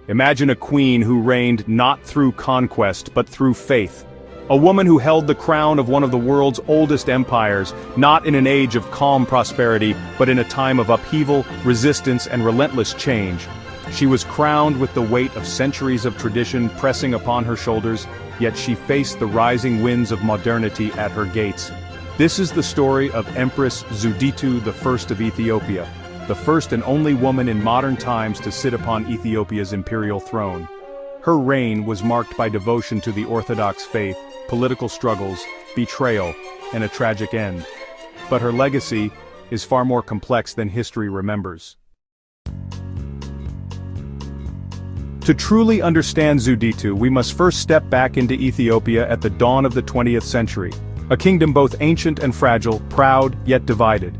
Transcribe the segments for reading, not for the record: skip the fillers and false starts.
Imagine a queen who reigned not through conquest but through faith. A woman who held the crown of one of the world's oldest empires, not in an age of calm prosperity, but in a time of upheaval, resistance, and relentless change. She was crowned with the weight of centuries of tradition pressing upon her shoulders, yet she faced the rising winds of modernity at her gates. This is the story of Empress Zewditu I of Ethiopia, the first and only woman in modern times to sit upon Ethiopia's imperial throne. Her reign was marked by devotion to the Orthodox faith, political struggles, betrayal, and a tragic end. But her legacy is far more complex than history remembers. To truly understand Zewditu, we must first step back into Ethiopia at the dawn of the 20th century, a kingdom both ancient and fragile, proud yet divided.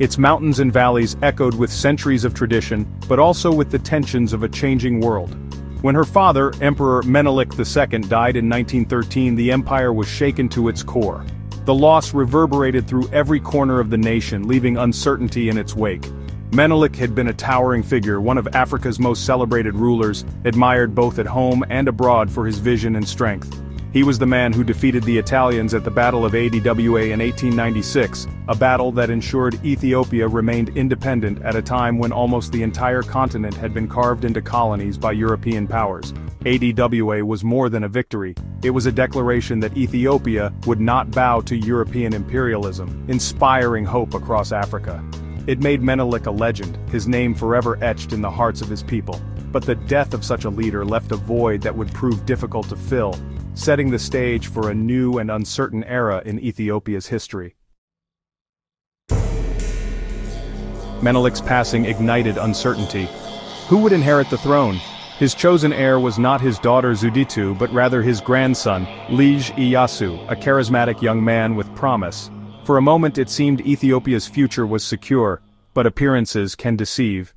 Its mountains and valleys echoed with centuries of tradition, but also with the tensions of a changing world. When her father, Emperor Menelik II, died in 1913, the empire was shaken to its core. The loss reverberated through every corner of the nation, leaving uncertainty in its wake. Menelik had been a towering figure, one of Africa's most celebrated rulers, admired both at home and abroad for his vision and strength. He was the man who defeated the Italians at the Battle of Adwa in 1896, a battle that ensured Ethiopia remained independent at a time when almost the entire continent had been carved into colonies by European powers. Adwa was more than a victory, it was a declaration that Ethiopia would not bow to European imperialism, inspiring hope across Africa. It made Menelik a legend, his name forever etched in the hearts of his people. But the death of such a leader left a void that would prove difficult to fill, setting the stage for a new and uncertain era in Ethiopia's history. Menelik's passing ignited uncertainty. Who would inherit the throne? His chosen heir was not his daughter Zewditu, but rather his grandson, Lige Iyasu, a charismatic young man with promise. For a moment it seemed Ethiopia's future was secure, but appearances can deceive.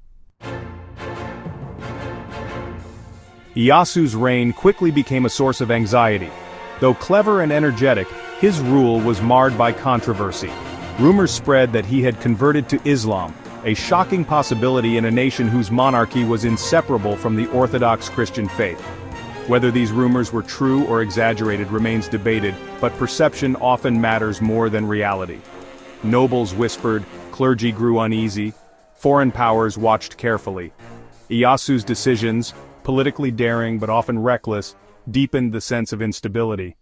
Iyasu's reign quickly became a source of anxiety. Though clever and energetic, his rule was marred by controversy. Rumors spread that he had converted to Islam, a shocking possibility in a nation whose monarchy was inseparable from the Orthodox Christian faith. Whether these rumors were true or exaggerated remains debated, but perception often matters more than reality. Nobles whispered, clergy grew uneasy, foreign powers watched carefully. Iyasu's decisions, politically daring but often reckless, deepened the sense of instability.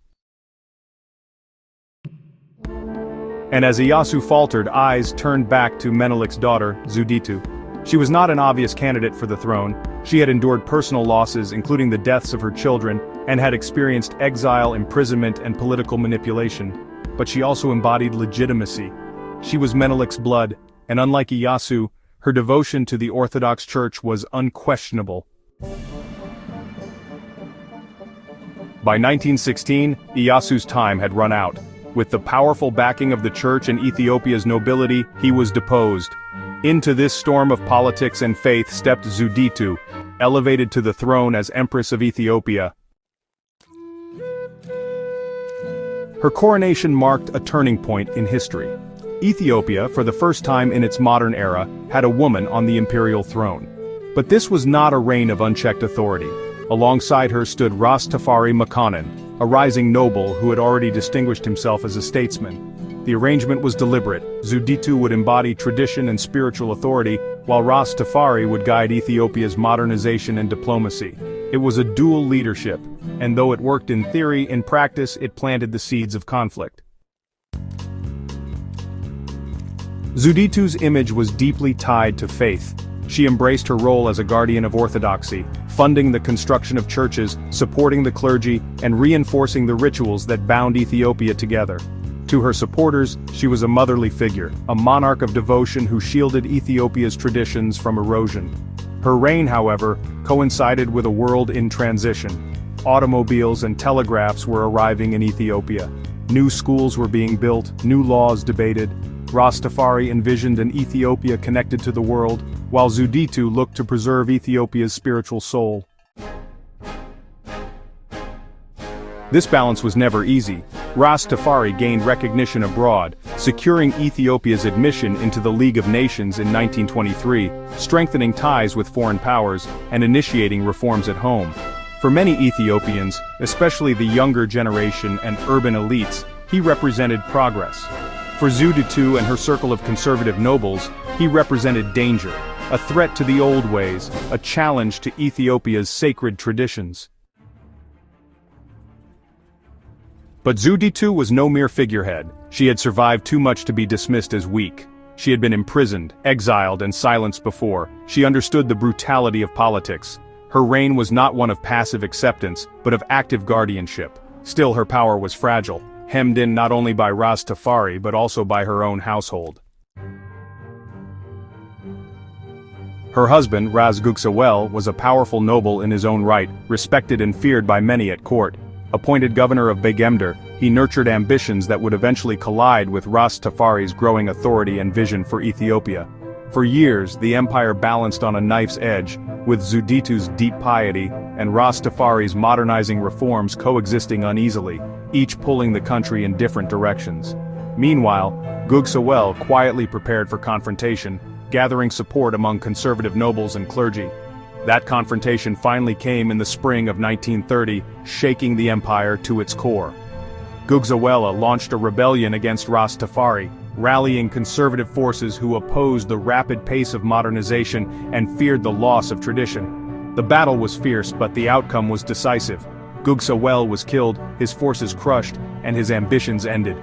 And as Iyasu faltered, eyes turned back to Menelik's daughter, Zewditu. She was not an obvious candidate for the throne. She had endured personal losses, including the deaths of her children, and had experienced exile, imprisonment, and political manipulation. But she also embodied legitimacy. She was Menelik's blood, and unlike Iyasu, her devotion to the Orthodox Church was unquestionable. By 1916, Iyasu's time had run out. With the powerful backing of the church and Ethiopia's nobility, he was deposed. Into this storm of politics and faith stepped Zewditu, elevated to the throne as Empress of Ethiopia. Her coronation marked a turning point in history. Ethiopia, for the first time in its modern era, had a woman on the imperial throne. But this was not a reign of unchecked authority. Alongside her stood Ras Tafari Makonnen, a rising noble who had already distinguished himself as a statesman. The arrangement was deliberate. Zewditu would embody tradition and spiritual authority, while Ras Tafari would guide Ethiopia's modernization and diplomacy. It was a dual leadership, and though it worked in theory, in practice it planted the seeds of conflict. Zewditu's image was deeply tied to faith. She embraced her role as a guardian of orthodoxy, funding the construction of churches, supporting the clergy, and reinforcing the rituals that bound Ethiopia together. To her supporters, she was a motherly figure, a monarch of devotion who shielded Ethiopia's traditions from erosion. Her reign, however, coincided with a world in transition. Automobiles and telegraphs were arriving in Ethiopia. New schools were being built, new laws debated. Ras Tafari envisioned an Ethiopia connected to the world, while Zewditu looked to preserve Ethiopia's spiritual soul. This balance was never easy. Ras Tafari gained recognition abroad, securing Ethiopia's admission into the League of Nations in 1923, strengthening ties with foreign powers, and initiating reforms at home. For many Ethiopians, especially the younger generation and urban elites, he represented progress. For Zewditu and her circle of conservative nobles, he represented danger, a threat to the old ways, a challenge to Ethiopia's sacred traditions. But Zewditu was no mere figurehead. She had survived too much to be dismissed as weak. She had been imprisoned, exiled, and silenced before. She understood the brutality of politics. Her reign was not one of passive acceptance, but of active guardianship. Still, her power was fragile, hemmed in not only by Ras Tafari but also by her own household. Her husband, Ras was a powerful noble in his own right, respected and feared by many at court. Appointed governor of Begemder, he nurtured ambitions that would eventually collide with Ras Tafari's growing authority and vision for Ethiopia. For years, the empire balanced on a knife's edge, with Zewditu's deep piety and Ras Tafari's modernizing reforms coexisting uneasily, each pulling the country in different directions. Meanwhile, Gugsawel quietly prepared for confrontation, gathering support among conservative nobles and clergy. That confrontation finally came in the spring of 1930, shaking the empire to its core. Gugsawela launched a rebellion against Ras Tafari, rallying conservative forces who opposed the rapid pace of modernization and feared the loss of tradition. The battle was fierce, but the outcome was decisive. Gugsawel was killed, his forces crushed, and his ambitions ended.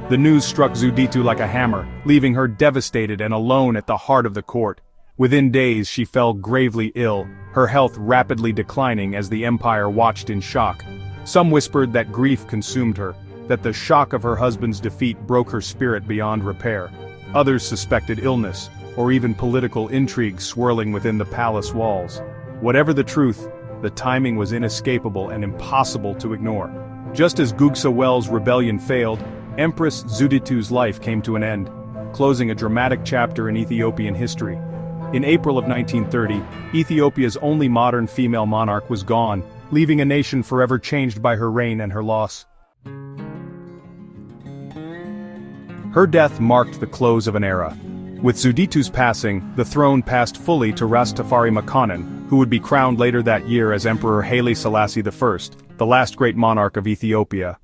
The news struck Zewditu like a hammer, leaving her devastated and alone at the heart of the court. Within days she fell gravely ill, her health rapidly declining as the empire watched in shock. Some whispered that grief consumed her, that the shock of her husband's defeat broke her spirit beyond repair. Others suspected illness, or even political intrigue swirling within the palace walls. Whatever the truth, the timing was inescapable and impossible to ignore. Just as Gugsawel's rebellion failed, Empress Zewditu's life came to an end, closing a dramatic chapter in Ethiopian history. In April of 1930, Ethiopia's only modern female monarch was gone, leaving a nation forever changed by her reign and her loss. Her death marked the close of an era. With Zewditu's passing, the throne passed fully to Ras Tafari Makonnen, who would be crowned later that year as Emperor Haile Selassie I, the last great monarch of Ethiopia.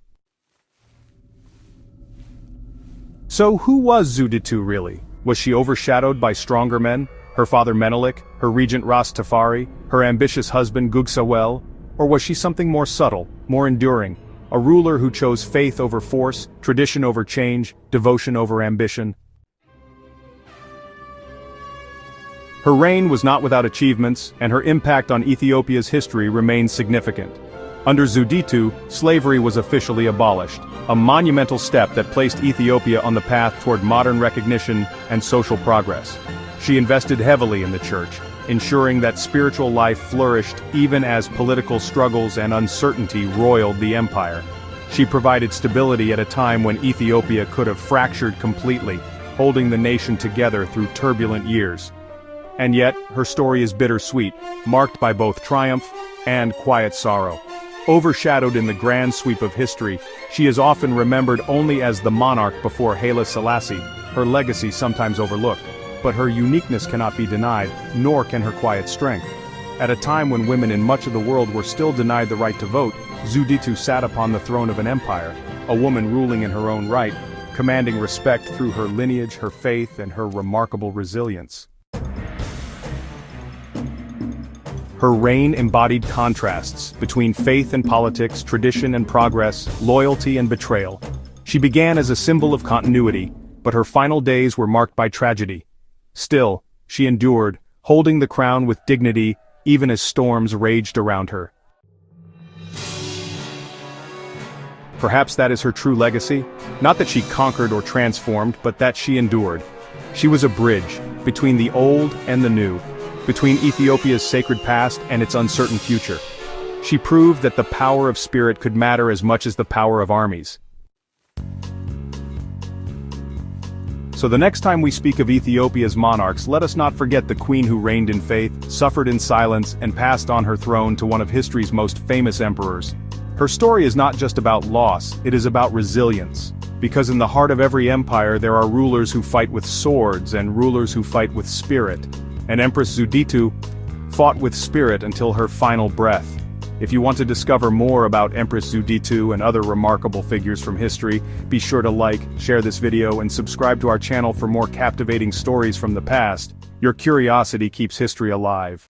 So who was Zewditu really? Was she overshadowed by stronger men? Her father Menelik, her regent Ras Tafari, her ambitious husband Gugsawel? Or was she something more subtle, more enduring? A ruler who chose faith over force, tradition over change, devotion over ambition? Her reign was not without achievements, and her impact on Ethiopia's history remains significant. Under Zewditu, slavery was officially abolished, a monumental step that placed Ethiopia on the path toward modern recognition and social progress. She invested heavily in the church, ensuring that spiritual life flourished even as political struggles and uncertainty roiled the empire. She provided stability at a time when Ethiopia could have fractured completely, holding the nation together through turbulent years. And yet, her story is bittersweet, marked by both triumph and quiet sorrow. Overshadowed in the grand sweep of history, she is often remembered only as the monarch before Haile Selassie, her legacy sometimes overlooked. But her uniqueness cannot be denied, nor can her quiet strength. At a time when women in much of the world were still denied the right to vote, Zewditu sat upon the throne of an empire, a woman ruling in her own right, commanding respect through her lineage, her faith, and her remarkable resilience. Her reign embodied contrasts between faith and politics, tradition and progress, loyalty and betrayal. She began as a symbol of continuity, but her final days were marked by tragedy. Still, she endured, holding the crown with dignity, even as storms raged around her. Perhaps that is her true legacy? Not that she conquered or transformed, but that she endured. She was a bridge between the old and the new, between Ethiopia's sacred past and its uncertain future. She proved that the power of spirit could matter as much as the power of armies. So the next time we speak of Ethiopia's monarchs, let us not forget the queen who reigned in faith, suffered in silence, and passed on her throne to one of history's most famous emperors. Her story is not just about loss, it is about resilience. Because in the heart of every empire there are rulers who fight with swords and rulers who fight with spirit. And Empress Zewditu fought with spirit until her final breath. If you want to discover more about Empress Zewditu and other remarkable figures from history, be sure to like, share this video, and subscribe to our channel for more captivating stories from the past. Your curiosity keeps history alive.